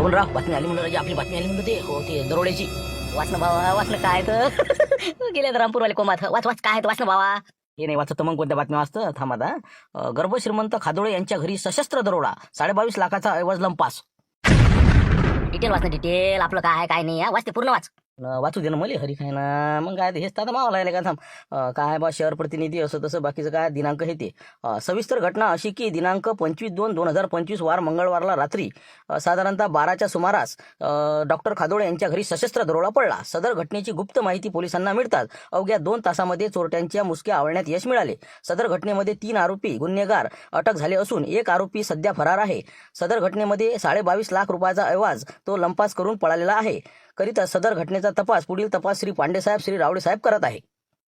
बबनराव बातमी आली म्हणलं राजा, आपली बातमी आली म्हणलं ते दरोड्याची. वाचन बाबा वाचन काय तर गेले रामपूरवाले कोमात. वाच वाच काय वाचन बाबा. हे नाही वाचत मग कोणत्या बातम्या वाचतं थांब आता. गर्भ श्रीमंत खादोळे यांच्या घरी सशस्त्र दरोडा, 22.5 लाखाचा ऐवज लंपास. डिटेल वाचणं डिटेल आपलं काय आहे काय नाही वाचते पूर्ण वाच. वाचू दे ना मला हरी खाय ना. मग काय ते हेच तर आता मावा लागले का थांब. काय बा शहर प्रतिनिधी असं तसं बाकीचं काय दिनांक हे ते. सविस्तर घटना अशी की दिनांक 25/2/2025 वार मंगळवारला रात्री साधारणतः 12च्या सुमारास डॉक्टर खादोळे यांच्या घरी सशस्त्र दरोडा पडला. सदर घटनेची गुप्त माहिती पोलिसांना मिळतात अवघ्या 2 तासामध्ये चोरट्यांच्या मुसक्या आवळण्यात यश मिळाले. सदर घटनेमध्ये 3 आरोपी गुन्हेगार अटक झाले असून 1 आरोपी सध्या फरार आहे. सदर घटनेमध्ये 22.5 लाख रुपयाचा ऐवज तो लंपास करून पळालेला आहे. करिता सदर घटनेचा तपास पुढील तपास श्री पांडेसाहेब श्री रावडे साहेब करत आहे.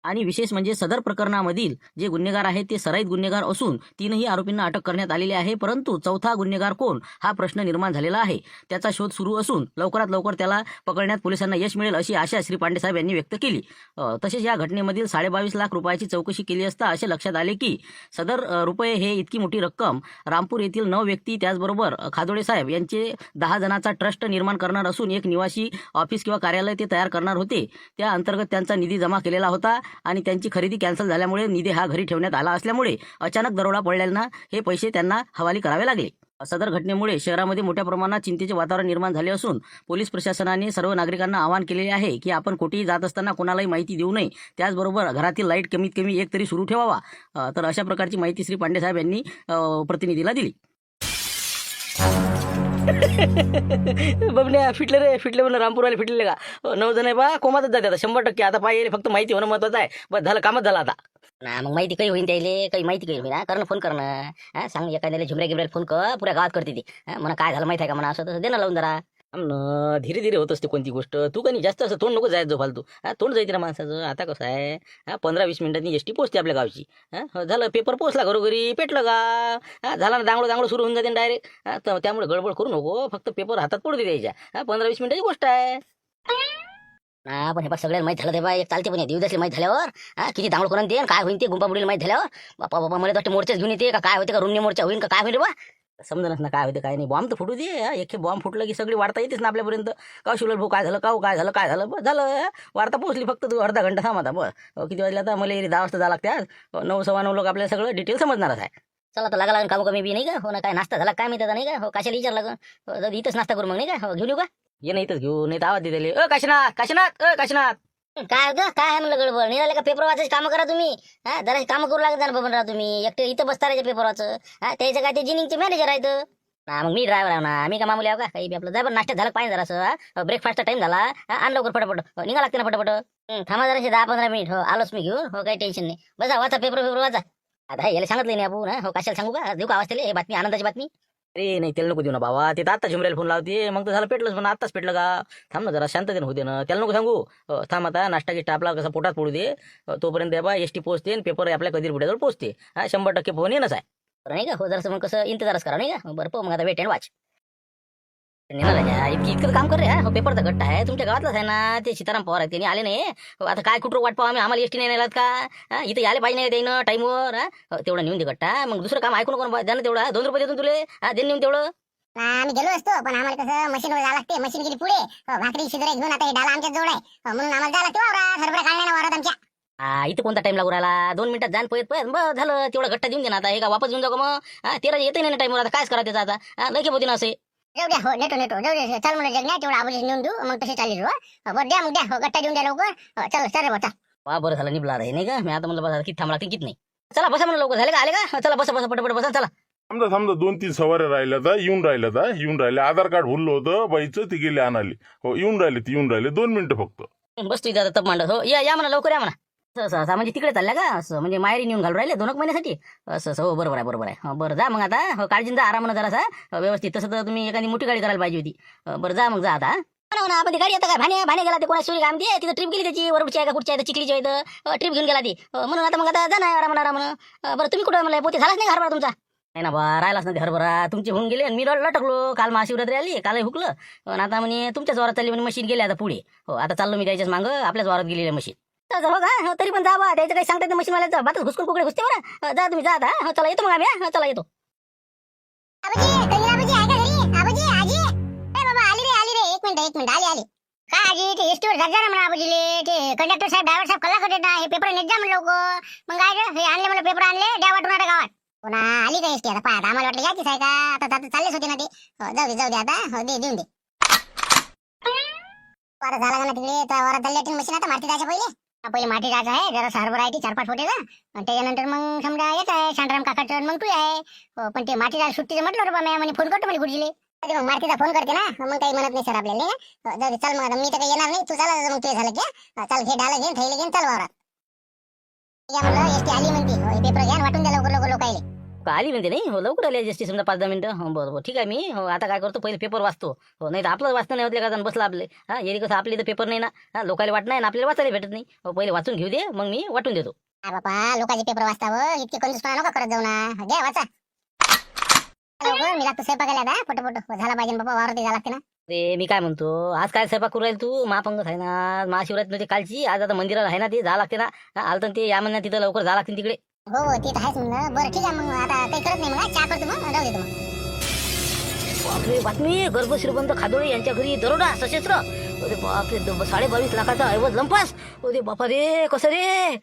आणि विशेष म्हणजे सदर प्रकरणामधील जे गुन्हेगार आहेत ते सराईत गुन्हेगार असून 3ही आरोपींना अटक करण्यात आलेली आहे. परंतु चौथा गुन्हेगार कोण हा प्रश्न निर्माण झालेला आहे. त्याचा शोध सुरू असून लवकरात लवकर त्याला पकडण्यात पोलिसांना यश मिळेल अशी आशा श्री पांडेसाहेब यांनी व्यक्त केली. तसेच या घटनेमधील 22.5 लाख रुपयाची चौकशी केली असता असे लक्षात आले की सदर रुपये हे इतकी मोठी रक्कम रामपूर येथील 9 व्यक्ती त्याचबरोबर खादोळे साहेब यांचे 10 जणांचा ट्रस्ट निर्माण करणार असून एक निवासी ऑफिस किंवा कार्यालय ते तयार करणार होते. त्या अंतर्गत त्यांचा निधी जमा केलेला होता आणि त्यांची खरेदी कॅन्सल झाल्यामुळे निधी हा घरी ठेवण्यात आला असल्यामुळे अचानक दरोडा पडल्यानं हे पैसे त्यांना हवाली करावे लागले. सदर घटनेमुळे शहरामध्ये मोठ्या प्रमाणात चिंतेचे वातावरण निर्माण झाले असून पोलीस प्रशासनाने सर्व नागरिकांना आवाहन केलेले आहे की आपण कुठेही जात असताना कोणालाही माहिती देऊ नये. त्याचबरोबर घरातील लाईट कमीत कमी एक तरी सुरू ठेवावा. तर अशा प्रकारची माहिती श्री पांडेसाहेब यांनी प्रतिनिधीला दिली. बबन्या फिटले म्हणून रामपूरवाले फिटले का 9 जण आहे बा कोमातच जाते आता 100%. आता पाहिजे फक्त माहिती होणं महत्वाचं आहे. बस झालं कामच झालं आता. ना मग माहिती काही होईन त्याले काही माहिती काही होईन करणं फोन करणं सांग एखाद्याला झुमऱ्या गिमऱ्याला फोन कर पुऱ्या गावात करते ती म्हणा काय झालं माहिती आहे का म्हणा असं तसं दे ना लावून जरा. धीरे धीरे होत असते कोणती गोष्ट. तू का नाही जास्त असं तोंड नको जायचं फालतू. तोंड जायचं ना माणसाचं. आता कसं आहे 15-20 मिनिटांनी एसटी पोहोचते आपल्या गावची. झालं पेपर पोहोचला घरोघरी पेटलं का झाला ना दांगडो सुरू होऊन जाते डायरेक्ट. त्यामुळे गडबड करू नको. फक्त पेपर हातात पडू दे द्यायच्या. 15-20 मिनिटाची गोष्ट आहे. पण हे बघ सगळ्याला माहित झालं ते बा एक चालते पण दिवसातली माहित झाल्यावर किती दांगड करून दे काय होईन ते गुंपा बुडीला माहित झाल्यावर बापा बाबा मला वाटतं मोर्चाच घेऊन येते का काय होते का रुन्नी मोर्चा होईन का काय होईल बा समजणच ना काय होते काय नाही. बॉम्ब तर फुटू दे. एक बॉम्ब फुटलं की सगळी वार्ता येतेच ना आपल्यापर्यंत. का शिवल भाऊ काय झालं काय झालं काय झालं बस झालं वार्ता पोहोचली. फक्त तू अर्धा घंटा थांब आता बस. किती वाजले आता मला 10 वाजता जावं लागते. 9:15 लोक आपल्याला सगळं डिटेल समजणारच आहे. चला तर लागला काम कमी बी नाही का हो ना काय नाश्ता झाला काय माहिती नाही का हो कशाला विचारलं इथंच नाश्ता करू मग नाही का हो घेऊन येऊ का ये नाही इथंच घेऊ नाही तर आवाज दिले काशीनाथ काय होतं काय आहे म्हणलं गडबड निघाले का पेपर वाचायचे काम करा तुम्ही जरा काम करू लागत ना बबनराव तुम्ही एकटे इथं बसता राहायचं पेपर वाच त्याचं काय ते जिनिंगचे मॅनेजर आहेत ना मग मी ड्रायव्हर आहे ना मी का मामूली आहो का काही आपलं जाय पण नाश्ता झाला पाहिजे जरा असं ब्रेकफास्टचा टाइम झाला आण लवकर फटाफट निघा लागते ना फटाफट थांबा जरा 10-15 मिनिट हो आलोच मी घेऊन हो काही टेन्शन नाही बसा वाचा पेपर वाचा आता याला सांगितलं नाही आपण हो कशाला सांगू का देऊ का आवाज त्याला हे बातमी आनंदाची बातमी. अरे नाही त्याला नको देऊ ना बाबा. ते तर आता झुमऱ्याला फोन लावते मग तर झालं पेटलंच पण आत्ताच पेटलं का. थांब ना जरा शांततेने होते ना. त्याला नको सांगू. थांब आता नाश्ता गिष्टा आपला कसं पोटात पडू दे. तोपर्यंत बा एसटी पोहोचते आणि पेपर आपल्या कधी बुड्याजवळ पोहोचते. 100% फोन येणंच आहे. बरं नाही का हो जरासं मग कसं इंतजारच करा नाही का बरं मग आता वेट अँड वॉच इतकं काम कर रे हो पेपरचा गट्टा आहे तुमच्या गावातलाच आहे ना. ते सीताराम पवार आहेत त्यांनी आले नाही. आता काय कुठं वाट पाहू आम्हाला एसटी नाही नेलात का इथं यायला पाहिजे नाही देणं टाईमवर तेवढं नेऊन दे गट्टा. मग दुसरं काम ऐकू नको द्या ना तेवढं 2 रुपये देतो तुले दे नेऊन तेवढं. आम्ही गेलो असतो पण आम्हाला कसं मशीनवर जावं लागते. मशीन गेली पुढे भाकरी शिदरे घेऊन आता हे डाला आमच्या जवळ आहे म्हणून आम्हाला जावं लागते वावरात हरभरा काढण्याला वावरात आमच्या. इथं कोणता टाइम लागू राहिला 2 मिनिटात जाण पळत बस झालं तेवढा गट्टा देऊन दे ना आता हे का वापस घेऊन जाऊ का मग तेरा येते नाही टाइमवर आता कायच करा त्याचा आता लगे होती ना असे जाऊ द्या हो नेटो जाऊ दे चल म्हणलं जगण्या तेवढं आबूजी नेऊन देऊ मग तसे चालेल बरं द्या मग द्या गट्टा देऊन द्या लवकर चल रे बता. वा बरं झालं निबला आहे नाही का मी आता म्हणलं बसा किती थांबला किती नाही. चला बसा म्हणलं लवकर झाले का आले का चला बसा पटपट बसा चला. समजा 2-3 सवाऱ्या राहिल्या तर येऊन राहिले आधार कार्ड भरलं होतं बाईचं ती गेली आणाली हो येऊन राहिले 2 मिनिटं फक्त. बस तू इथं तप मांडत हो या म्हणा लवकर या म्हणा असं म्हणजे तिकडे चालल्या का असं म्हणजे माहेरी नेऊन घालून राहिले 2 महिन्यासाठी असं हो बरोबर आहे बरं जा मग आता हो काळजी जा आरामानं जरासा व्यवस्थित तसं तर तुम्ही एखादी मोठी गाडी करायला पाहिजे होती. बरं जा मग जा आता आपण ती गाडी आता काय भाण्या गेला ते कोणा सुरी काम दे तिथं ट्रिप गेली त्याची वरची आहे का कुठची आहे चिखलीची आहे ट्रिप घेऊन गेला ती म्हणून आता मग आता जा ना आरामानं. बरं तुम्ही कुठं म्हणलं पोते झालाच नाही हरभरा तुमचा नाही ना बा राहिलाच ना हरभरा तुमचे होऊन गेले आणि मी लटकलो काल महाशिवरात्री आली कालही हुकलं पण आता म्हणे तुमच्याच वारात चालली म्हणे मशीन गेली आता पुढे हो आता चाललो मी त्याच्याच मागं आपल्याच वारात गेलेली मशीन. हो का तरी पण जा बा त्याचं काही सांगता मशीन वाल्याचं बातच घुसकून कुकडे घुसते बरं जा तुम्ही जा आता हो चला येतो मग आम्ही चला येतो. आबाजी आहे का घरी आबाजी आजी ए बाबा एक मिनिट आले आले. काय आजी ते एसटीवर जात जा ना म्हणा आबाजीले. ते कंडक्टर साहेब ड्रायव्हर साहेब कल्ला करत ना हे पेपर नेत जा म्हणलं लोक. मग काय रे, हे आणले मला पेपर आणले द्या वाटून आता गावात. पुन्हा आली का एसटी आता पाहत आम्हाला वाटलं याचीच आहे का. आता चाललेच होते ना ते. जाऊ दे आता देऊन दे. वारा झाला का ना तिकडे त्या वारात चालली मशीन आता माती जायच्या पहिले माती जायचं आहे जरा सारभर आहे ती 4-5 फुटे का. आणि त्याच्यानंतर मग समजा येत आहे शांताराम काकाचं मग तू आहे. पण ते माती जायला सुट्टीचं म्हटलं रे बा मी म्हणे फोन करतो म्हणे गुरुजीले. मग मारतीचा फोन करते ना मग काही म्हणत नाही सर आपल्याला नाही का. जाऊ दे चल मग मी तर काही येणार नाही तू चला मग तू झालं की चल घे डाला घेऊन थैले घेऊन चल वावरात. या म्हणलं एसटी आली म्हणते पेपर घ्या वाटून द्या लवकर लोकायले. आली म्हणते नाही हो लवकर आली जस्ट समजा 5-10 मिनिटं. हो बरोबर ठीक आहे मी आता काय करतो पहिले पेपर वाचतो. हो नाही तर आपलं वाचतं नाही होतले का बसला आपले. हा येरी कसं आपले तर पेपर नाही ना लोकांना वाटत नाही आपल्याला वाचायला भेटत नाही. हो पहिले वाचून घेऊ दे मग मी वाटून देतो. बाबा लोकांचे पेपर वाचतावं इतके कंजूसपणा नका करत जाऊ ना. द्या वाचा लवकर मी लागतो स्वयंपाकाला आता पटपट झाला पाहिजे बाबा वावरत जावं लागते ना. अरे मी काय म्हणतो आज काय स्वयंपाक करू राहील तू महापंगत आहे ना महाशिवरात्री म्हणजे कालची आज आता मंदिरात आहे ना ते जा लागते ना. आलं तर ते या म्हणण्यात तिथं लवकर जा लागते तिकडे. हो ते तर आहेच म्हणलं. बरं ठीक आहे मग आता काही करत नाही मग चहा करतो मग राहू देतो मग. बापरे बातमी गर्भ श्रीमंत खादोळे यांच्या घरी दरोडा सशस्त्र. अरे बापरे 22.5 लाखाचा ऐवज लंपास. अरे बापा रे कसं रे.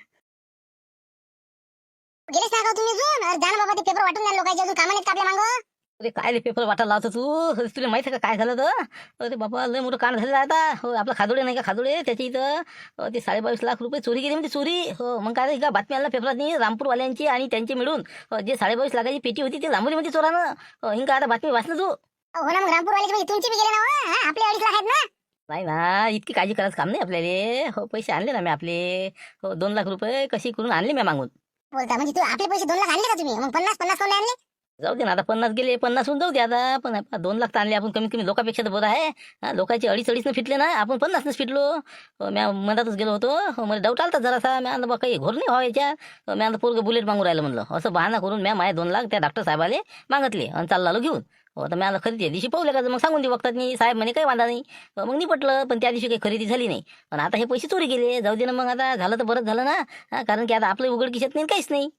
गेलेच ना तुम्ही अजून जा ना बाबा ते पेपर वाटून द्या लोकांचे अजून कामाला आहेत का आपल्या मागं. अरे काय रे पेपर वाटायला लावतो तू तुला माहिती आहे का काय झालं तर. अरे बाबा लय मोठं कांड झालेलं आता. हो आपला खादोडे नाही का खादोडे त्याच्या इथं ते 22.5 लाख रुपये चोरी केली म्हणजे चोरी. हो मग काय का बातमी आला पेपरात रामपूरवाल्यांची आणि त्यांचे मिळून जे 22.5 लाखाची पेटी होती ती लांबवली चोरानं. हिंगा आता बातमी वाचलं तू. हो ना मग रामपूरवाले म्हणजे तुमची बी गेले ना हो? आपले 2.5 लाख आहेत ना. नाही ना इतकी काळजी करायचं काम नाही आपल्याला. हो पैसे आणले ना मी आपले. हो 2 लाख रुपये कशी करून आणले मी मागून. बोलता म्हणजे तू आपले पैसे 2 लाख आणले का तुम्ही. मग 50 कोण आणले. जाऊ दे ना आता 50 गेले 50 होऊन जाऊ दे आता. पण 2 लाख तर आणले आपण कमीत कमी लोकांपेक्षा तर बरं आहे. लोकांचे 2.5 फिटले ना आपण 50 फिटलो. मी मधातच गेलो होतो. मला डाऊट आलता जरासा. मी आणलं बा काही घोर नाही व्हायच्या. मी आणलं पोरगं बुलेट मागून राहिलं म्हणलं असं बहाना करून मी माझे 2 लाख त्या डॉक्टर साहेबाले मागितले आणि चालला आलो घेऊन. हो तर मी आणलं खरेदी दिवशी पावले का मग सांगून दे बघतात नाही साहेब म्हणे काही वांधा नाही. मग निपटलं पण त्या दिवशी काही खरेदी झाली नाही. पण आता हे पैसे चोरी गेले जाऊ दे ना मग आता झालं तर बरंच झालं ना. कारण की आता आपलं उघडकीशात नाही काहीच नाही.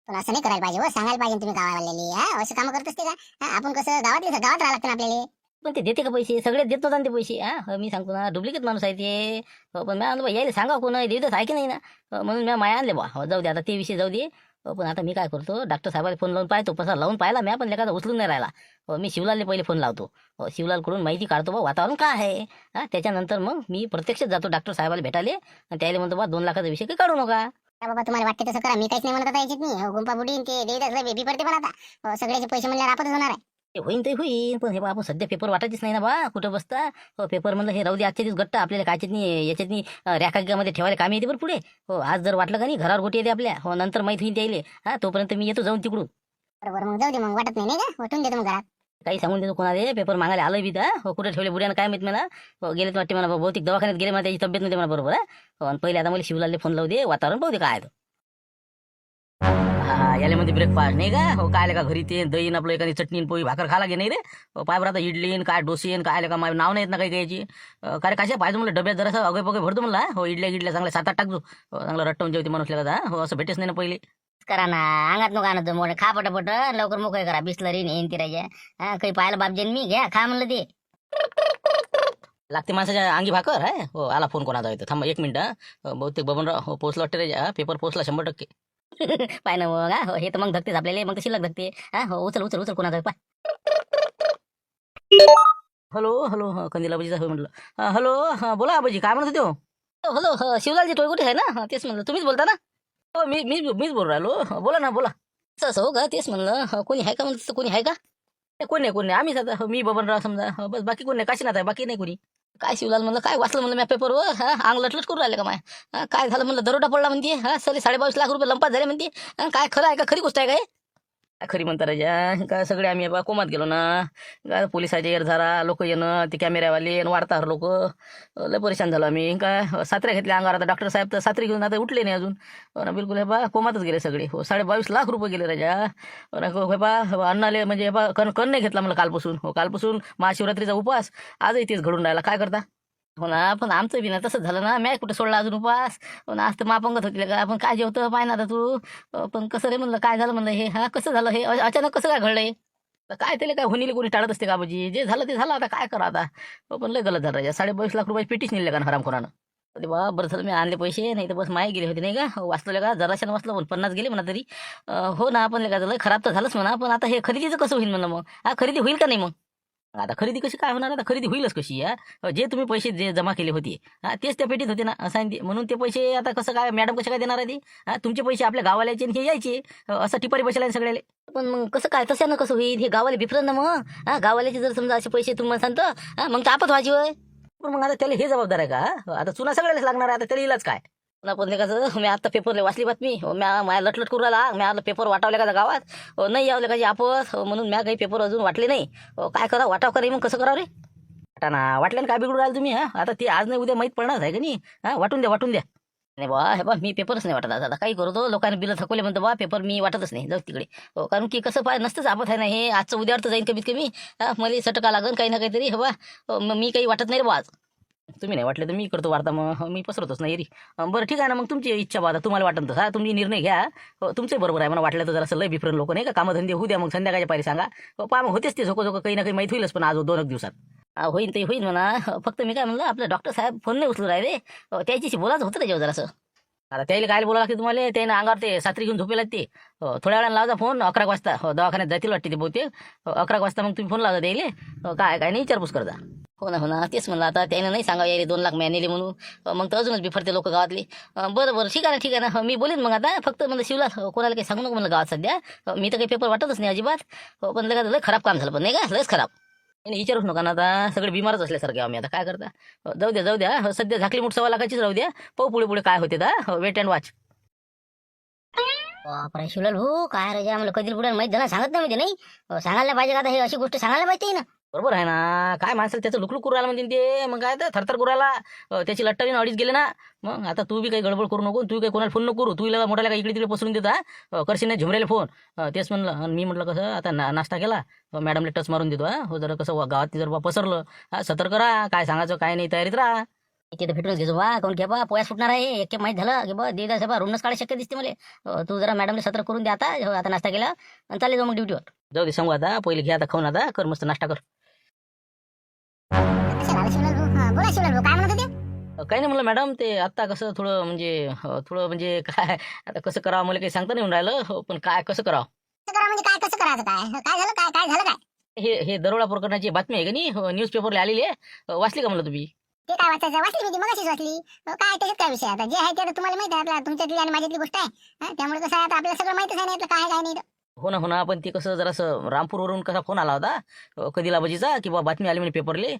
पण असं नाही करायला पाहिजे हो सांगायला पाहिजे तुम्ही गावावाल्याली. हा असं काम करत असते का. आपण कसं गावात राहावं लागतं ना आपल्याला. पण ते देते का पैसे सगळे देत नव्हता ते पैसे. मी सांगतो ना डुप्लिकेट माणूस आहे ते. पण मी आणलं बा यायला सांगा कोण देतच आहे की नाही ना. म्हणून मी माया आणले बा. जाऊ दे आता ते विषय जाऊ दे. पण आता मी काय करतो डॉक्टर साहेबाला फोन लावून पाहतो पसा लावून पाहिला मी पण लेखाचा उचलून नाही राहिला. मी शिवलालने पहिले फोन लावतो. शिवलालकडून माहिती काढतो बा वातावरण काय आहे. त्याच्यानंतर मग मी प्रत्यक्षच जातो डॉक्टर साहेबाला भेटायला आणि त्याला म्हणतो बा 2 लाखाचा विषय काही काढू नका. बाबा तुम्हाला वाटते तसं करा मी काहीच नाही म्हणत आता याच्यात नाही. गुंपा बुडीन ते देवीदास बेबी पडते पण आता सगळ्याचे पैसे म्हणल्यावर आपणच होणार आहे. ते होईन ते होईन पण हे बा आपण सध्या पेपर वाटायचीच नाही ना बा कुठं बसता. पेपर म्हणलं हे राहू दे आजच्या दिवस गट्ट आपल्याला कायच्यात नाही याच्यातनी रॅकामध्ये ठेवायला कामी येते बरं पुढे. हो आज जर वाटलं का नाही घरावर गोटी येते आपल्या. हो नंतर माहिती होईन त्याला. तोपर्यंत मी येतो जाऊन तिकडून. बरोबर मग जाऊ दे मग वाटत नाही का वाटून देतो मग घरात. काही सांगून देतो कोणाला पेपर मागायला आलं बी तर. हो कुठे ठेवले बुड्यानं काय माहित मला. गेले तर वाटते मला बहुतेक दवाखान्यात गेले मला त्याची तब्येत नव्हती मला बरोबर आहे. पहिले आता मला शिवलालले फोन लावू दे वातावरण पाहू दे काय आहे. याला म्हणजे ब्रेकफास्ट नाही का. हो काय का घरी ते दहीन आपलं एखादी चटणी पोळी भाकर खाला गे नाही रे. पाय बरं आता इडलीन काय डोसेन काय का माझं नाव नाही येत ना काही याची. काय कशा पाहिजे म्हणलं डब्यात जरासं अगे पगे भरतो म्हणला. हो इडल्या चांगल्या 7-8 टाकतो. चांगला रट्टवून जेवते माणूस का. हो असं भेटेच नाही ना पहिले. करा ना अंगात नको आणत मोठे खा पटपट लवकर मोकळे करा. बिस्लरी नेन तिरायच्या काही पाहायला बापजेन मी घ्या खा म्हणलं ते. लागते माणसाच्या अंगी भाकर आहे. हो आला फोन कोणाचा येतो थांबा 1 मिनिट. बहुतेक बबनराव पोचला वाटते रे. पेपर पोचला 100%. पाय ना मग हे तर मग धकतेच आपल्याला मग शिल्लक धकते. हो उचल कोणाचा पाय. हॅलो कंदील आबाजीचा होय म्हटलं. हॅलो बोला आबाजी काय म्हणत होते. हॅलो शिवलालजी टोळगोटे आहे ना. तेच म्हणलं तुम्हीच बोलता ना. हो मीच बोल राहिलो. बोला ना बोला. असं हो का तेच म्हणलं कोणी आहे का म्हणलं कोणी आहे का. कोणी नाही आम्हीच आता मी बबनराव समजा बस बाकी कोणी नाही काशीनाथ आहे बाकी नाही कोणी. काय शिवलाल म्हणलं काय वाचलं म्हणलं मी पेपरवर. अंग लटलट करून राहिले का माय. काय झालं म्हणलं दरोडा पडला म्हणते. सरी 22.5 लाख रुपये लंपास झाले म्हणते. काय खरं आहे का खरी गोष्ट आहे काय. खरी म्हणता राजा काय सगळे आम्ही बा कोमात गेलो ना. काय पोलिसाचे एरझारा लोक येणं ते कॅमेऱ्यावाले वार्ताहर लोक लय परेशान झालो आम्ही. काय सात्र्या घेतल्या अंगावर. आता डॉक्टर साहेब तर सात्री घेऊन आता उठले नाही अजून. ना बिलकुल हे बा कोमातच गेले सगळे. हो 22.5 लाख रुपये गेले राजा. हे बा अन्नाले म्हणजे हे बा कण नाही घेतला मला कालपासून. हो कालपासून महाशिवरात्रीचा उपवास आजही तेच घडून राहिला काय करता. हो ना पण आमचं बी ना तसंच झालं ना. मी कुठं सोडला अजून उपास. आज तर मापंगत होती का आपण काय जेवतं पाय ना आता तू. पण कसं रे म्हणलं काय झालं म्हणलं हे कसं झालं हे अचानक कसं काय घडलंय. तर काय त्याला काय होणीले कोणी टाळत असते का बाजी, जे झालं ते झालं, आता काय करा आता. पण लय गलत झालं राजा, 22.5 लाख रुपये पेटीच नेले का हरामखोरानं. अरे बा, बरं झालं मी आणले पैसे, नाही तर बस माय गेले होते नाही का, वाचलं का जराशानं वाचलं, पण 50 गेले म्हणा तरी. हो ना, पण का झालं खराब तर झालंच म्हणा, पण आता हे खरेदीचं कसं होईल म्हणा मग, हा खरेदी होईल का नाही मग. आता खरेदी कशी काय होणार, आता खरेदी होईलच कशी या, जे तुम्ही पैसे जे जमा केले होते तेच त्या पेटीत होते ना, असं आहे ते. म्हणून ते पैसे आता कसं काय मॅडम कसे काय देणार आहे ते, तुमचे पैसे आपल्या गावाल्याचे आणि हे यायचे, असं टिपारी बसला आहे सगळ्याले. पण मग कसं काय, तशानं कसं होईल, हे गावाला बिफरन ना मग, गावाल्याचे जर समजा असे पैसे तुम्हाला सांगतो, मग तर आपत व्हायची होय. पण मग आता त्याला हे जबाबदार आहे का, आता चुना सगळ्यालाच लागणार आहे, आता त्याला इलाज काय. पण कसं, मी आता पेपरला वाचली बातमी, माझ्या लटलट करू राहिला, मी आता पेपर वाटावले का गावात, नाही यावले का आपत, म्हणून मी काही पेपर अजून वाटले नाही. काय करा, वाटाव करा मग कसं करावं रे. वाटा ना, वाटल्यानं काय बिघडू राहिलं तुम्ही, आता ते आज नाही उद्या माहीत पडणार आहे का नाही, वाटून द्या. नाही बा, हे बा मी पेपरच नाही वाटत आता काय करू, तो लोकांनी बिलं थकवले म्हणतो बा, पेपर मी वाटतच नाही, जाऊ तिकडे. कारण की कसं पाय नसतंच आपत आहे ना, हे आजचं उद्या अर्थ जाईन कमीत कमी, मला सटका लागन काही ना काहीतरी, हे बा मग मी काही वाटत नाही रे बा आज. तुम्ही नाही वाटले तर मी करतो वार्ता, मग मी पसरतोच नाही री. बरं ठीक आहे ना, मग तुमची इच्छा बा, तुम्हाला वाटतं तसा तुम्ही निर्णय घ्या. तुमचे बरोबर आहे, मला वाटलं तर जरा लय बिफरन लोक नाही का, कामधंदे होऊ द्या, मग संध्याकाळच्या पारी सांगा. पहा मग होतेच ते झोको काही ना काही माहीत होईलच, पण आज 2 दिवसात होईन ते होईन म्हणा. फक्त मी काय म्हणलं, आपले डॉक्टर साहेब फोन नाही उचलू राहिले, त्याच्याशी बोलायचं होतं रे जेव्हा जरासं. आता त्याला काय बोलावं लागते तुम्हाला, त्याने अंगावर ते सात्री घेऊन झोपेला ते. थोड्या वेळानं लावजा फोन, 11 वाजता दवाखान्यात जातील वाटते ते बहुतेक. 11 वाजता मग तुम्ही फोन लावता द्यायले, काय नाही विचारपूस करता. हो ना तेच म्हणलं, आता त्याने नाही सांगावं यायले 2 लाख नेले म्हणून, मग तर अजूनच बिफरते लोक गावातली. बरं ठीक आहे ना, मी बोलेन मग आता. फक्त म्हणलं शिवला कोणाला काही सांगू नको म्हणलं गावात सध्या, मी तर काही पेपर वाटतच नाही अजिबात. पण लय खराब काम झालं, पण नाही का लयच खराब. नाही विचारूच नका ना, आता सगळे बिमारच असल्यासारखे आम्ही, आता काय करता. जाऊ द्या सध्या झाकली मोठ 1.25 लाखाचीच राहू द्या, पाहू पुढे काय होते वेट अँड वॉच. बापरे शिवलाल भाऊ, काय राजा, मला कधी पुढे माहित झालं सांगत नाही म्हणजे नाही, सांगायला पाहिजे का आता, हे अशी गोष्ट सांगायला माहिती ना. बरोबर आहे ना, काय माणसाला त्याचं लुकलुक करू राहिला म्हणते ते, मग काय तर थरथर करू राहिला, त्याची लट्टावीन अडीच गेले ना. मग आता तू बी काही गडबड करू नको, तू काही कोणाला फोन नको करू, तू मोठ्याला काही इकडे तिकडे पसरून देता, करशील नाही झुमरेला फोन. तेच म्हणलं, आणि मी म्हटलं कसं आता नाश्ता केला, मॅडमला टच मारून देतो. हो जरा कसं गावात जर पसरलं, सतर्क राहा, काय सांगायचं काय नाही तयारीत राहा. तिथे भेटूनच घेतो बा, कोण घ्या बा, पोया सुटणार आहे, एक माहीत झालं की बा देदा बा रूमच काढा शक्य दिसते मला. तू जरा मॅडमला सत्र करून द्या आता नाश्ता केला आणि चालले जाऊ मग ड्युटीवर. जाऊ दे सांगू, आता पहिले घ्या, आता खाऊन आता कर मस्त नाश्ता कर. कशाला शिवलाल भाऊ, बोला शिवलाल भाऊ, काय म्हणत होते. काही नाही म्हणलं मॅडम, ते आत्ता कसं थोडं म्हणजे काय आता कसं करावं मला काही सांगता नाही येऊन राहिलं, पण काय कसं करावं. कसं करा म्हणजे काय, कसं करायचं, काय झालं काय. हे दरोडा प्रकरणाची बातमी आहे का नाही, न्यूजपेपरला आलेली आहे, वाचली का म्हणलं तुम्ही. ते काय वाचायचं, वाचली मी मगाशीच वाचली. काय त्याच्यात काय विषय, आता जे आहे ते तुम्हाला माहिती आहे, आपल्या तुमच्यातली आणि माझ्यातली गोष्ट आहे. त्यामुळे कसं आहे, आता आपल्याला सगळं माहितीच आहे नाही काय नाही. हो ना, पण ते कसं जरासं रामपूरवरून कसा फोन आला होता कधीला बजीचा, की बा बातमी आली म्हणे पेपरले.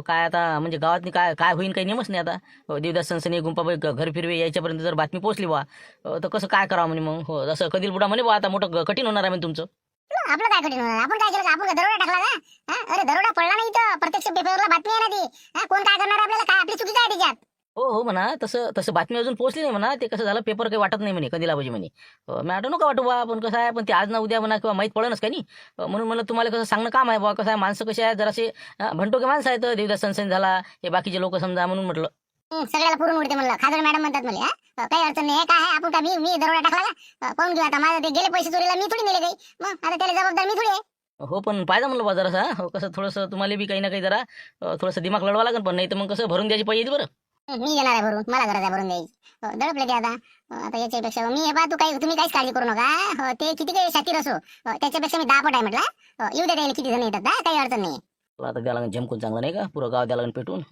काय आता म्हणजे गावातनी काय होईन काही नेमच नाही आता. देवदास सनसनी गुंपाबाई घर फिरवे यायच्यापर्यंत जर बातमी पोहोचली बा, तर कसं काय करावं म्हणे मग. हो जसं कधील बुडा म्हणे बा, आता मोठं कठीण होणार आहे म्हणे तुमचं. आपलं काय कठीण होणार, आपण काय केलं, आपण दरोडा टाकला का. अरे दरोडा पडला नाही तर प्रत्यक्ष पेपरला बातमी आहे ना ती. कोण काय करणार आपल्याला, काय आपली चुकी काय त्याच्यात. हो म्हणा, तसं बातमी अजून पोहोचली नाही म्हणा. ते कसं झालं, पेपर काही वाटत नाही म्हणे कधीला बजी म्हणे. मॅडम नका वाटू बा, पण कसं आहे, पण ते आज ना उद्या म्हणा किंवा माहीत पडणच का नाही. म्हणून मला तुम्हाला कसं सांगणं काम आहे बा. कसं आहे, माणसं कसे आहे जरासे भंटोके माणसं आहेत, देवदास सनसन झाला हे बाकीचे लोक समजा, म्हणून म्हटलं. सगळ्याला पुरून उडते म्हणलं, खासदार मॅडम म्हणतात मला. काही अडचण नाही, काय आहे, आपण काय मी दरोडा टाकला का, पाहून घेऊ आता. माझं ते गेले पैसे चोरीला, मी थोडी नेले काही, मग आता त्याला जबाबदार मी थोडी आहे. हो पण पाहिजे म्हणलं बा जरासा, कसं थोडंसं तुम्हाला बी काही ना काही जरा थोडंसं दिमाग लढवा लागेल, पण नाही तर मग कसं भरून द्यायची पाहिजे बरं. मी येणार आहे भरून, मला गरज आहे भरून द्यायची. दडपले ते आता याच्यापेक्षा मी हे बा, तुम्ही काहीच काळजी करू नका. ते किती काही शातीर असो, त्याच्यापेक्षा मी 10 पट आहे म्हटलं. येऊ द्या किती जण येतात, काही अडचण नाही. आता द्यायला लागेल झमकून चांगलं नाही का, पुरं गाव द्यायला लागेल पेटून.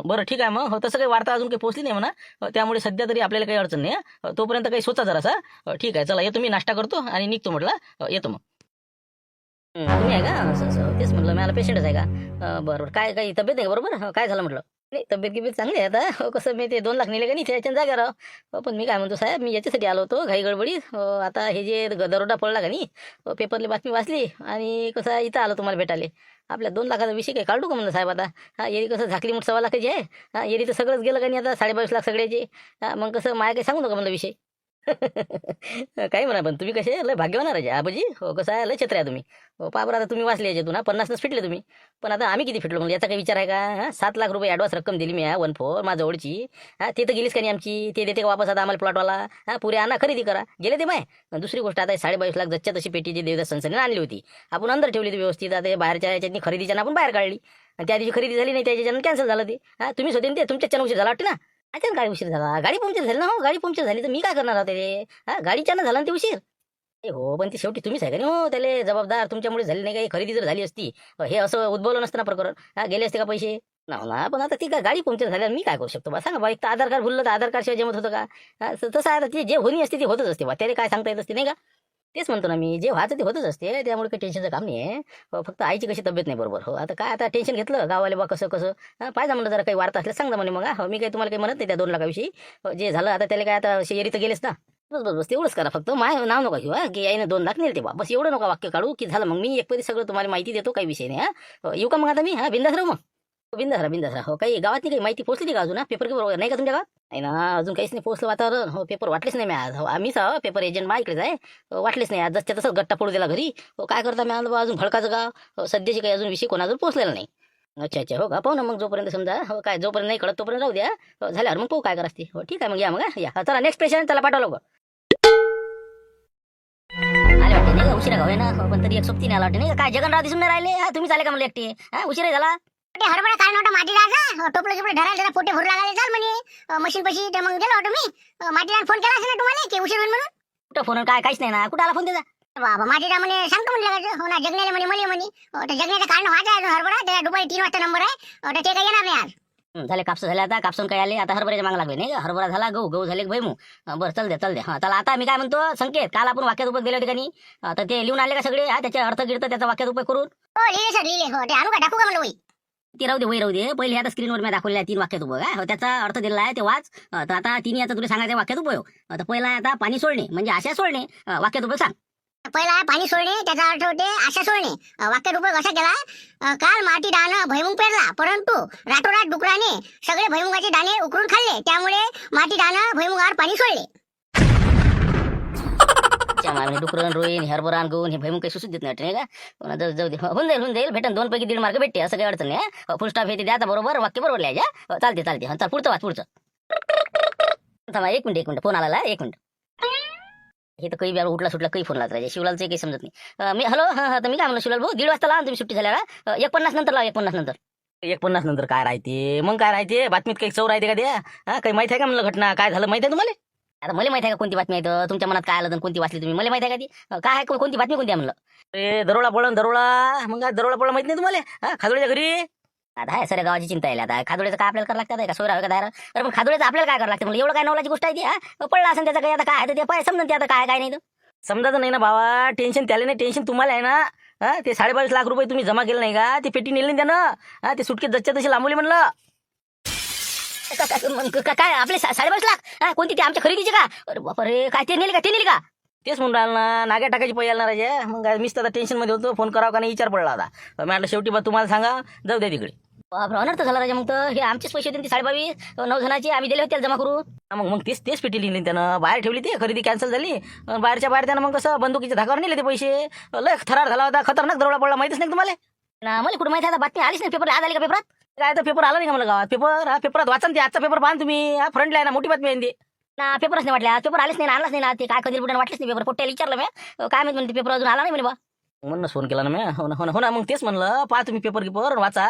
बरं ठीक आहे मग. तसं काही वार्ता अजून काही पोहोचली नाही म्हणा, त्यामुळे सध्या तरी आपल्याला काही अडचण नाही. तोपर्यंत काही सोचा जरासा. ठीक आहे, चला येतो मी, नाश्ता करतो आणि निघतो म्हटलं. येतो मग. तुम्ही आहे का, तेच म्हटलं मला पेशंटच आहे का. बरोबर, काय काही तब्येत आहे का, बरोबर काय झालं म्हटलं. नाही तब्येत गिब्येत चांगली आहे आता. कसं मी ते 2 लाख नेले का नाही त्याच्या जागा राव. पण मी काय म्हणतो साहेब, मी याच्यासाठी आलो होतो घाई गडबडीत. आता हे जे दरोडा पडला का नाही, पेपरली बातमी वाचली आणि कसं इथं आलो तुम्हाला भेटायला. आपल्या 2 लाखाचा विषय काय काढू का म्हणलं साहेब आता. येरी कसं झाकली मोठ 1.25 लाखाची आहे. येरी तर सगळंच गेलं का नाही आता, 22.5 लाख सगळ्याचे. मग कसं माया काही सांगू नका म्हणलं विषय. काही म्हणा पण तुम्ही कसे लय भाग्यवान राजा आबाजी हो कसं आहे लय छत्र आहे तुम्ही हो पहा बरं आता तुम्ही वाचले याच्यातून 50नच फिटले तुम्ही पण आता आम्ही किती फिटलो म्हणजे याचा काही विचार आहे का 7 लाख रुपये ॲडव्हान्स रक्कम दिली मी 1/4 माझ्या जवळची ते तर गेलीच का नाही आमची ते देते का वापस आता आम्हाला प्लॉटवाला पुरे आणा खरेदी करा गेले ते माय दुसरी गोष्ट आता 22.5 लाख जच्च्या तशी पेटी जी देवदास संस्थेने आणली होती आपण अंदर ठेवली होती व्यवस्थित आता बाहेरच्या याच्यातनी खरेदीच्या आपण बाहेर काढली आणि त्या दिवशी खरेदी झाली नाही त्याच्यानं कॅन्सल झालं ते तुम्ही होते ते तुमच्याच्यानं उशीर झाला वाटते ना अचानक गाडी उशीर झाला गाडी पंक्चर झाली ना हो गाडी पंक्चर झाली तर मी काय करणार होते रे गाडीच्यानं झाला ना ते उशीर हो पण ती शेवटी तुम्हीच आहे का नाही हो त्याला जबाबदार तुमच्यामुळे झाली नाही काही खरेदी जर झाली असती हे असं उद्भवलं नसतं ना प्रकरण गेले असते का पैसे ना पण आता ती काय गाडी पंक्चर झाल्यावर मी काय करू शकतो बा सांगा बा एक तर आधार कार्ड भरलं तर आधार कार्ड शिवाय जमत होतं का तसं आहे ते जे होणी असते ते होतच असते बा त्याला काय सांगता येत असते नाही का तेच म्हणतो ना मी जे व्हायचं ते होतच असते त्यामुळे काही टेन्शनचं काम नाही आहे फक्त आईची कशी तब्येत नाही बरोबर हो आता काय आता टेन्शन घेतलं गावाले बा कसं पाहिजे म्हणलं जरा काही वार्ता असल्या सांगा म्हणे मग मी काही तुम्हाला काही म्हणत नाही त्या 2 लाखाविषयी जे झालं आता त्याला काय आता शेरी तर गेलेच ना बस तेवढंच करा फक्त माय नाव नका घेऊ की याने 2 लाख नेल ते बा बस एवढं नका वाक्य काढू की झालं मग मी एकपरी सगळं तुम्हाला माहिती देतो काही विषय नाही येऊ का मग आता मी बिंदास राहू मग बिंदास राहा हो काही गावात काही माहिती पोहोचली का अजून पेपर बरोबर नाही का तुमच्या गावात नाही ना अजून काहीच नाही पोहोचलं वातावरण हो पेपर वाटलेच नाही मी आज आम्हीच पेपर एजंट मा इकडेच आहे वाटलेच नाही आज जसच्या तसंच गट्टा पडू दिला घरी काय करता मी अजून भडकाचं गाव सध्याची काही अजून विषय कोणाजून पोहोचलेला नाही अच्छा हो का पाहू ना मग जोपर्यंत समजा हो काय जोपर्यंत नाही कळत तोपर्यंत राहू द्या झाल्यावर मग पाहू काय करायचं हो ठीक आहे मग या मग या चला नेक्स्ट पेशंट त्याला पाठवा लवकर आले वाटते नाही का उशिरा गाव आहे ना पण तरी एक सोबती नाही आला वाटते नाही काय जगनराव दिसून नाही राहिले तुम्ही चाले का मला एकटे उशिरा झाला ते हरभरा काय नव्हतं माती राजा टोपलं गिपलं धरायला जरा पोटे भरू लागायला चाल म्हणे मशीन पशी ते मग गेलो होतो मी मातीला फोन केला असेल ना तुम्हाला की उशीर होईल म्हणून कुठं फोन काहीच नाही ना कुठं आला फोन त्याचा बाबा मातीला म्हणे सांगतो म्हणलं हो ना जगण्याला म्हणे तर जगण्याचं कारण व्हायचं आहे हरभरा त्याला दुपारी 3 वाजता नंबर आहे तर ते काही येणार नाही आज झाले कापस झाले आता कापसून काय आले आता हरभऱ्याच्या माग लागले नाही हरभरा झाला गहू झाले भैमू बरं चल दे हा चला आता मी काय म्हणतो संकेत काल आपण वाक्यात उपयोग दिले होते का नाही तर ते लिहून आले का सगळे त्याचे अर्थ गिरत त्याचा वाक्यात उपयोग करून हो लिहिले सर लिहिले हो ते आणू का टाकू का म्हणलं ते राहू दे पहिले आता स्क्रीनवर मी दाखवलेला 3 वाक्यात उपयोग आहे त्याचा अर्थ दिलेला आहे ते वाच तर आता 3 आता तुला सांगायचं वाक्यात उपयोग तर पहिला आहे आता पाणी सोडणे म्हणजे आशा सोडणे वाक्यात उपयोग सांग पहिला पाणी सोडणे त्याचा अर्थ होते आशा सोडणे वाक्यात उपयोग असा केला काल माती दाणं भैमुग पेरला परंतु रातोरात डुकराने सगळे भैमुगाचे दाणे उकरून खाल्ले त्यामुळे माती दाणं भैमुगावर पाणी सोडले डुकरण रोईन हरभरा गहून हे भैमुग काही सुसूच देत नाही का जाऊ दे होऊन जाईल भेटन 2 पैकी 1.5 मार्क भेटते असं काही अडचण नाही फुल स्टॉप हे ते द्या बरोबर वाक्य बरोबर लिहायच्या चालते चल पुढचं वाच पुढचं थांबा एक मिनिट फोन आला 1 मिनिट हे तर काही उठला सुटला काही फोन लावत राहायचे शिवलालचं काही समजत नाही मी हॅलो तर मी काय म्हणलं शिवलाल भाऊ 1:30 वाजता लावा तुम्ही सुट्टी झाल्या का 1:50 नंतर लावा 1:50 नंतर 1:50 नंतर काय राहते मग काय राहते बातमीत काही चव राहते का द्या काही माहिती आहे का म्हणलं घटना काय झालं माहिती आहे तुम्हाला आता मला माहिती आहे का कोणती बातमी आहे तुमच्या मनात काय आलं तर कोणती वाचली तुम्ही मला माहिती आहे का ती काय आहे कोणती बातमी कोणती आहे म्हणलं अरे दरोडा मग काय दरोडा माहित नाही तुम्हाला खादोळ्याच्या घरी आता आहे सर गावाची चिंता आहे आता खादोळ्याचं काय आपल्याला करावं लागतं का सोय राहावं का दायरा अरे पण खादोळ्याचं आपल्याला काय करावं लागतं म्हणजे एवढं काय नवलाची गोष्ट आहे ती पडला असेल त्याचं काही आता काय आहे ते पाय समजून ते आता काय नाही समजायचं नाही ना बाबा टेन्शन त्याला नाही टेन्शन तुम्हाला आहे ना ते 22.5 लाख रुपये तुम्ही जमा केलं नाही का ती पेटी नेली त्यानं ते सुटके जच्च्या तशी लांबवली म्हणलं काय आपले 22.5 लाख कोणती ते आमच्या खरेदीची का अरे बापरे काय ते नेली का तेच म्हणून राहिलं ना नाग्या टाकायची पैसे आला राजा मग मीच आता टेन्शन मध्ये होतो फोन करावं का नाही विचार पडला होता मी म्हटलं शेवटी बा तुम्हाला सांगा जाऊ द्या तिकडे अनर्थ झाला राजा मग तर हे आमचेच पैसे होते 22.5 9 जणांची आम्ही दिले होते त्याला जमा करून मग तेच पेटी लिहिली त्यानं बाहेर ठेवली ते खरेदी कॅन्सल झाली बाहेरच्या बाहेर त्यानं मग कसं बंदुकीच्या धाकावर नेले ते पैसे लय थरार झाला होता खतरनाक दरोडा पडला माहितीच नाही तुम्हाला ना मला कुठं माहिती आता बातमी आलीच नाही पेपर आज आली का पेपरात काय तर पेपर आला नाही का मला गावात पेपरात वाचा ते आजचा पेपर पाहा तुम्ही फ्रंटला आहे ना मोठी बातमी आहे ना पेपरच नाही वाटल्या पेपर आलेच नाही आणलाच नाही ना ते काय कधी बुडाने वाटलेच नाही पेपर पोट्याला विचारलं मी काय माहिती म्हणते पेपर अजून आला नाही म्हणे बा म्हणून फोन केला ना मी हो ना मग तेच म्हणलं पहा तुम्ही पेपर वाचा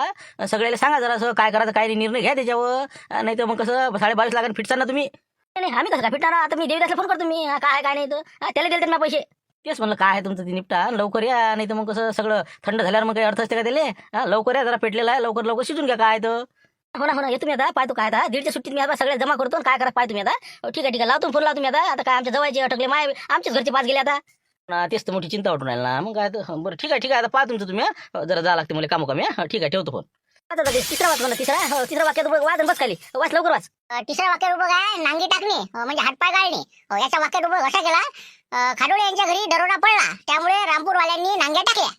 सगळ्याला सांगा जरा असं काय करायचं काय निर्णय घ्या त्याच्यावर नाही तर मग कसं 22.5 लाखांनी फिटचा ना तुम्ही नाही आम्ही कसं काय फिटणार आता मी देवीदासला फोन करतो मी काय नाही तर त्याला दिले ना पैसे तेच म्हणलं काय आहे तुमचं ते निपटा लवकर या नाही तर मग कसं सगळं थंड झाल्यावर मग काही अर्थ असते का त्याला लवकर या जरा पेटलेला आहे लवकर शिजून घ्या काय तर हो ना येतो मी आता पाहतो काय आता 1:30च्या सुट्टीत मी आता सगळ्या जमा करतो काय करा पाहतो मी आता ठीक आहे लावतो फोन लावतो मी आता काय आमच्या जवळचे अटकले आमच्याच घरचे 5 गेले आता तेच तर मोठी चिंता वाटून राहिली ना मग काय तर बरं ठीक आहे आता पहा तुमचं तुम्ही जरा जा लागते मला काम कमी ठीक आहे ठेवतो फोन आता तिसरा वाच म्हणा तिसरा वाक्यात वाद बस खाली वाच लवकर वाच तिसरा वाक्यात उपयोग आहे नांगी टाकणे म्हणजे हातपाय गाळणे याचा वाक्यात उपयोग असा केला खाडोळे यांच्या घरी दरोडा पडला त्यामुळे रामपूरवाल्यांनी नांग्या टाकल्या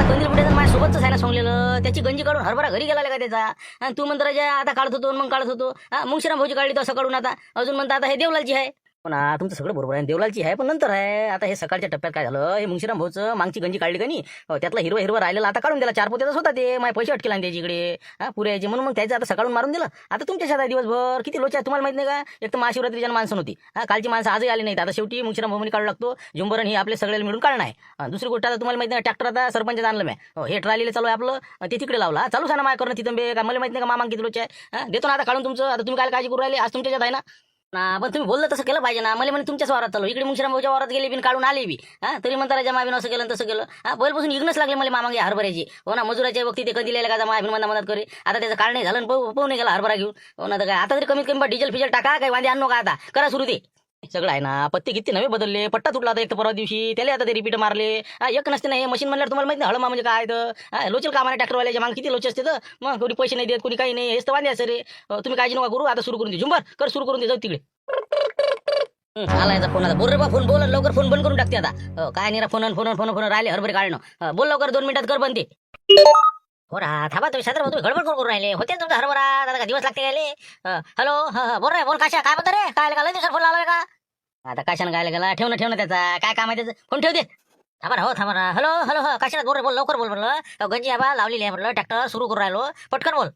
कंदील पुढे माझ्या सोबतच आहे ना सोंगलेलं, त्याची गंजी काढून हरभरा घरी गेला का त्याचा. आणि तू म्हणतो राजा आता काढत होतो मग काढत होतो. मुंगशीराम भाऊची काढली तर असं काढून आता अजून म्हणता आता हे देवलालची आहे. हो ना, तुमचं सगळं बरोबर आहे, देवलालची आहे पण नंतर आहे. आता हे सकाळच्या टप्प्यात काय झालं, हे मुंगशीराम भाऊचं मागची गंजी काढली का नाही, त्यातला हिरवा हिरवा राहिलेला आता काढून दिला. 4 पोत्याचाच होता ते, माझे पैसे अटकेला त्याची इकडे पुऱ्याचे, म्हणून मग त्याचं आता सकाळून मारून दिलं. आता तुमच्या शेतात दिवसभर किती लोच आहे तुम्हाला माहित नाही का. एक तर महाशिवरात्रीच्या माणसं होती, कालची माणसं आजही आली नाहीत. आता शेवटी मुंगशीराम भाऊनी काढू लागतो जुंबरण ही आपले सगळ्याला मिळून काढणं आहे. दुसरी गोष्ट आता तुम्हाला माहित नाही, ट्रॅक्टर आता सरपंच आणलं मी, हे ट्रालीला चालू आहे आपलं, ते तिकडे लावला. चालूच आहे ना माय करणं तिथं बे, मला माहित नाही का मामा किती लोच आहे. देतो ना आता काढून तुमचं. आता तुम्ही काय काळजी करू राहिले, आज तुमच्यात आहे ना. पण तुम्ही बोललं तसं केलं पाहिजे ना. मला म्हणे तुमच्याच वावरात चालू, इकडे मुंगशीराम भाऊच्या वावरात गेले बिन काढून आले बी. तरी म्हणता राजा माबिन असं केलं तसं केलं. पहिल्यापासून इग्नच लागले मला मामागे हरभऱ्याची. हो ना, मजुराच्या वक्ती ते कधी दिलेलं का माबिन मदत करे. आता त्याचं काळ नाही झालं, पाहून गेला हरभरा घेऊन. हो ना, तर काय आता तरी कमीत कमी डिझेल फिजल टाका, काही वांदे आणू का, आता करा सुरू ते सगळं आहे ना. पत्ते किती नवे बदलले, पट्टा तुटला होता एक तर परवा दिवशी, त्याला आता ते रिपीट मारले. एक नसते ना हे मशीन म्हणल्यावर तुम्हाला माहिती नाही हळमा म्हणजे काय तर लोचल कामाने ट्रॅक्टरवाल्याच्या माग किती लोच असते तर मग कोणी पैसे नाही देत, कोणी काही नाही, हेच तर वांदे असं रे. तुम्ही काळजी नका करू, आता सुरू करून दे झुंबर कर, सुरू करून दे, जाऊ तिकडे. आला याचा फोन, आता बोल रे बा, फोन बोल लवकर, फोन बंद करून टाकते आता. काय नाही फोन फोन फोन फोन राहिले हरभरे काढणं. बोल लवकर, 2 मिनिटात कर बंद ते. हो रा, थांबा तुम्ही साधारण तुम्ही गडबड करून राहिले होते तुमचा हरभरा, आता का दिवस लागते गेले. हॅलो, बोल रे, बोल काशा, काय म्हणतो रे, काय लय दिवसात फोन लावलाय का. आता काशानं गायला गेला, ठेव ना त्याचा काय काम आहे त्याचं, फोन ठेव दे. थांबा हो थांबा. हॅलो हॅलो, काशाला बोल रे, बोल लवकर बोल म्हणलं. गंजी आबा लावलेली आहे म्हणलं, ट्रॅक्टर सुरू करून राहिलो, पटकन बोल.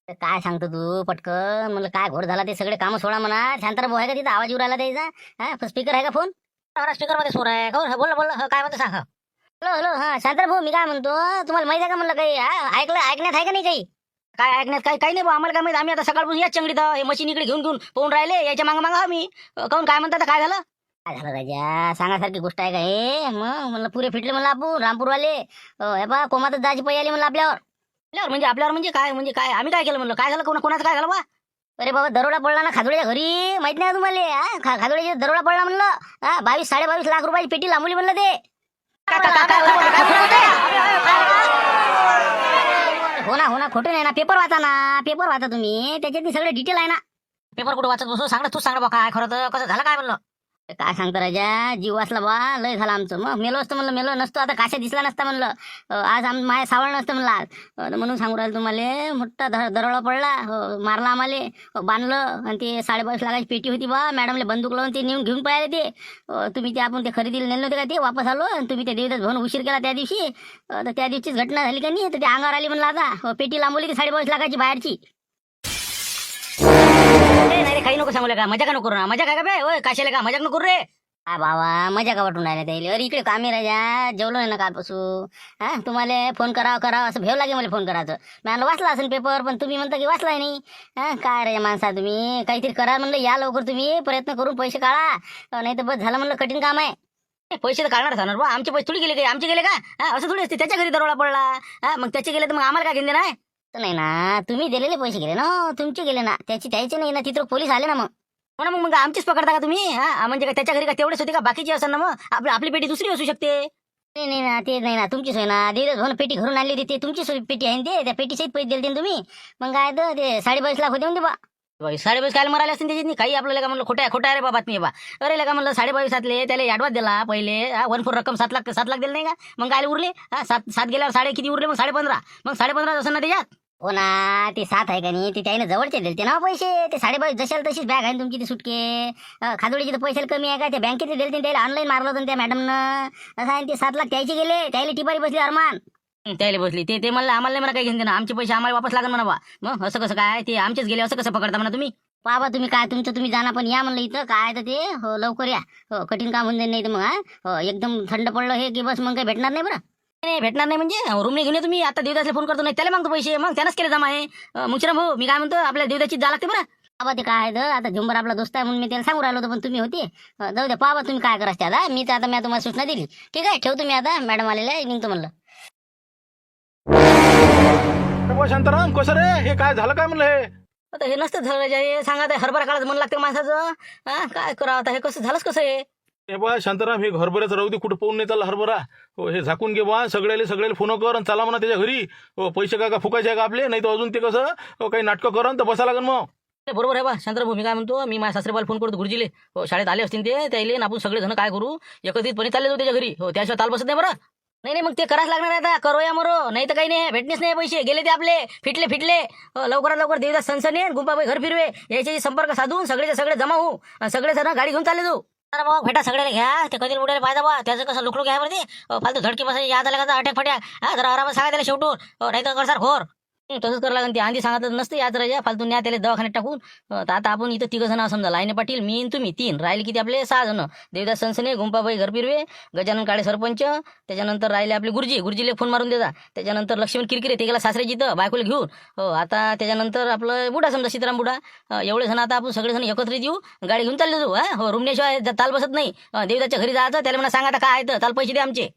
काय सांगतो तू पटकन, म्हणलं काय घोर झाला, ते सगळे काम सोडा म्हणा. शांताराम भाऊ आहे का तिथं, आवाज येऊ राहिला त्याचा. स्पीकर आहे का फोन, स्पीकर मध्ये सोर आहे. बोल बोल, काय म्हणतो सांग. हॅलो हॅलो, शांताराम भाऊ मी काय म्हणतो, तुम्हाला माहिती आहे का म्हणलं काही, ऐकण्यात आहे का नाही काही. काय ऐकण्यात काही नाही बा, आम्हाला काय माहिती, आम्ही आता सकाळपासून याच चंगडीत हे मशीन इकडे घेऊन पाहून राहिले, याच्या मागं मागं आम्ही. काहून काय म्हणतात, काय झालं. काय झालं राजा, सांगासारखी गोष्ट आहे का हे. मग म्हणलं पुरे फिटले म्हणलं आपण रामपूरवाले. हे बा कोमातच जायची पै आली म्हणलं आपल्यावर. आपल्यावर म्हणजे काय आम्ही काय केलं म्हणलं, काय झालं, कोणाचं काय झालं बा. अरे बाबा दरोडा पडला ना खाजोड्याच्या घरी, माहित नाही तुम्हाला. खाजोड्याच्या दरोडा पडला म्हणलं. 22-22.5 लाख रुपयाची पेटी लांबवली म्हणलं ते. हो ना खोटं नाही ना, पेपर वाचा तुम्ही, त्याच्यात सगळे डिटेल आहे ना. पेपर कुठं वाचत बसू, सांग तू सांग बा, काय खरं तर कसं झालं काय म्हणलं. काय सांगतो राजा, जीव वाचला बा, लय झाला आमचं. मग मेलो असतं म्हणलं, मेलो नसतो आता, काशा दिसला नसता म्हणलं, आज माझ्या सावळ नसतं म्हणलं आज. म्हणून सांगू राहिलं तुम्हाला, मोठा दरोडा पडला. मारला आम्हाला, बांधलं, आणि ते 22.5 लाखाची पेटी होती बा, मॅडमला बंदूक लावून ते नेऊन घेऊन पळाले ते. तुम्ही ते आपण ते खरेदीला नेले नव्हते का, ते वापस आलो, आणि तुम्ही ते देवदास भाऊन उशीर केला त्या दिवशी. तर त्या दिवशीच घटना झाली का नाही, तर ते अंगावर आली म्हणलं आता. पेटी लांबवली ती 22.5 लाखाची बाहेरची. नाही काही नको सांगू का, मजा का नको ना, मजा काय का बे, ओय काशाला का मजाक नको रे. बाबा मजा का वाटून राहिल्या त्याला. अरे इकडे कामी राजा, जेवलो नाही ना कालपासून. तुम्हाला फोन करावं असं भेव लागे मला फोन करायचं. मला वाचला असेल पेपर, पण तुम्ही म्हणता की वाचलाय नाही. काय राजा माणसा, तुम्ही काहीतरी करा म्हणलं, या लवकर तुम्ही प्रयत्न करून पैसे काढा, नाही तर बस झालं म्हणलं, कठीण काम आहे. पैसे तर काढणार सांगणार बा, आमचे पैसे थोडी गेले, काही आमचे गेले का, असं थोडी असते. त्याच्या घरी दरोडा पडला, मग त्याचे गेले तर मग आम्हाला काय घेऊन देणार. नाही ना, तुम्ही दिलेले पैसे गेले ना, तुमचे गेले ना, त्याचे नाही ना. तिथं पोलीस आले ना. मग आमचीच पकडता का तुम्ही. म्हणजे काय त्याच्या घरी का तेवढेच होते का, बाकीची असं ना, मग आपली पेटी दुसरी असू शकते. नाही ना, ते नाही ना, तुमची सोय ना. देवदास पेटी घरून आणली होती, ते तुमची सोय पेटी आहे ते, त्या पेटीसहित पैसे दिले तुम्ही. मग काय तर ते 22.5 लाख होते म्हणते बा. 22.5 काय मारायला असतील त्याची काही, आपल्याला का म्हणलं खोटा रे बा बातमी बा. अरे का म्हणलं 22.5 त्याला ऍडव्हान्स दिला पहिले, 1/4 रक्कम 7 लाख दिले नाही का, मग काय उरले. 7 गेल्यावर साडे किती उरले, मग 15.5. मग 15.5 असं ना त्याच्यात. हो ना, ते 7 आहे का नाही, ते त्याने जवळचे दिले ते ना पैसे. ते 22.5 जशाला तशीच बॅग आहे ना तुमची, ती सुटके. खाजोडीची तर पैशाला कमी आहे का, त्या बँकेत दिले त्याला ऑनलाईन मारलं होतं त्या मॅडमनं. असं आहे, ते 7 लाख त्याचे गेले, त्याला टिपारी बसली अरमान. त्याला बसली ते म्हणलं आम्हाला म्हणा काही घेऊन देणार, आमचे पैसे आम्हाला वापस लागेल म्हणा बा. मग असं कसं काय, ते आमचेच गेले असं कसं पकडता म्हणा तुम्ही. बाबा तुम्ही काय तुमचं तुम्ही जाणार, पण या म्हणलं इथं काय तर ते. हो लवकर या, हो कठीण काम होऊन जाईल नाही तर मग एकदम थंड पडलं हे की बस, मग काही भेटणार नाही बरं. नाही भेटणार नाही म्हणजे रूम नाही घेऊन तुम्ही. आता देवदासला फोन करतो, नाही त्याला मागतो पैसे, मग त्यानंच केले जमा आहे. मुंगशीराम भाऊ मी काय म्हणतो, आपल्या देवदाची जा लागते बरं. बाबा ते काय आहे, आता झुंबर आपला दोस्त आहे म्हणून मी त्याला सांगू राहिलो होतो, पण तुम्ही होते. जाऊ द्या बाबा, तुम्ही काय करायचं आता. मी तर आता मी तुम्हाला सूचना दिली, ठीक आहे ठेवतो मी आता. मॅडम आलेला आहे, निघतो म्हणलं. शांताराम कसं रे, हे काय झालं काय म्हणलं हे. आता हे नसतं झालं हे, सांगा हरभरा काळात मन लागते माणसाचं. काय करावं आता, हे कसं झालंच कसं आहे. हे बा शांताराम, हे हरभऱ्याचं राहू दे, कुठं पाहून नाही चालला हरभरा. हे झाकून घे बा, सगळ्याला फोन कर आणि चला म्हणा त्याच्या घरी. पैसे काय फुकायचे का आपले, नाही तर अजून ते कसं काही नाटकं करा तर बसा लागेल मग. बरोबर आहे बा शांताराम, मी काय म्हणतो, मी माझ्या सासरेबाला फोन करतो गुरुजीले. शाळेत आले असतील ते, त्याला आपण सगळे जण काय करू, एकत्रितपणे चालले जाऊ त्याच्या घरी. त्याशिवाय ताल बसत नाही बरं. नाही मग ते करायच लागणार आहे आता. करो या मरो, नाही तर काही नाही, भेटणेच नाही पैसे, गेले ते आपले फिटले. लवकरात लवकर देवीदास सनसने गुंपाबाई घर फिरवे याच्याशी संपर्क साधून सगळेचे सगळे जमा होऊ आणि सगळे जण गाडी घेऊन चालले जाऊ. अरे मग भेटा सगळ्याला घ्या, ते कधी उडायला पाहिजे बा, त्याचं कसं लुकलुक घ्या बरं ते. फालतू धडकी बसायची याद आला का अटॅक फट्याक. हा जरा आरामात सांगा त्याला शेवटून, नाही तर करसार खोर. तसंच करावं लागेल. ते आधी सांगितलं नसतं याच राजा, फालतू न्या त्याला दवाखान्यात टाकून. तर आता आपण इथं 3 जण समजा, लाईने पाटील, मी आणि तुम्ही 3 राहिले, किती आपले 6 जण. देवदास सनसने, गुंपाबाई घरपिरवे, गजानन काळे सरपंच, त्याच्यानंतर राहिले आपले गुरुजीला फोन मारून देजा. त्याच्यानंतर लक्ष्मण किरकिरे, ते गेला सासऱ्याची इथं बायकोला घेऊन. आता त्याच्यानंतर आपलं बुडा समजा, सीताराम बुडा. एवढे जण आता आपण सगळे जण एकत्रित येऊ, गाडी घेऊन चालले जाऊ. हो, रुमण्याशिवाय ताल बसत नाही. देवदासच्या घरी जायचं, त्याला म्हणा सांगा आता काय आहे, ताल पैसे द्या आमचे.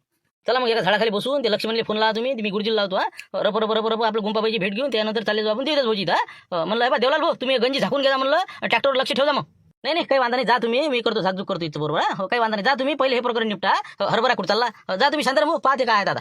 चला मग एका झाडाखाली बसून ते लक्ष्मणला फोन लावा तुम्ही, मी गुरुजीला लावतो. रप आपलं गुंपाबाईची भेट घेऊन त्यानंतर चालले जाऊ आपण देवदास भाऊजी. म्हणलं बा देवलाल भाऊ, तुम्ही गंजी झाकून घ्या म्हणलं, ट्रॅक्टरवर लक्ष ठेवा मग. नाही काही वांधा नाही, जा तुम्ही, मी करतो झाकझूक करतो इथं बरोबर. हो काही वांधा नाही, जा तुम्ही, पहिले हे प्रकरण निपटा. हरभरा कुठं चालला, जा तुम्ही शांताराम भाऊ, पाहते काय आहे आता.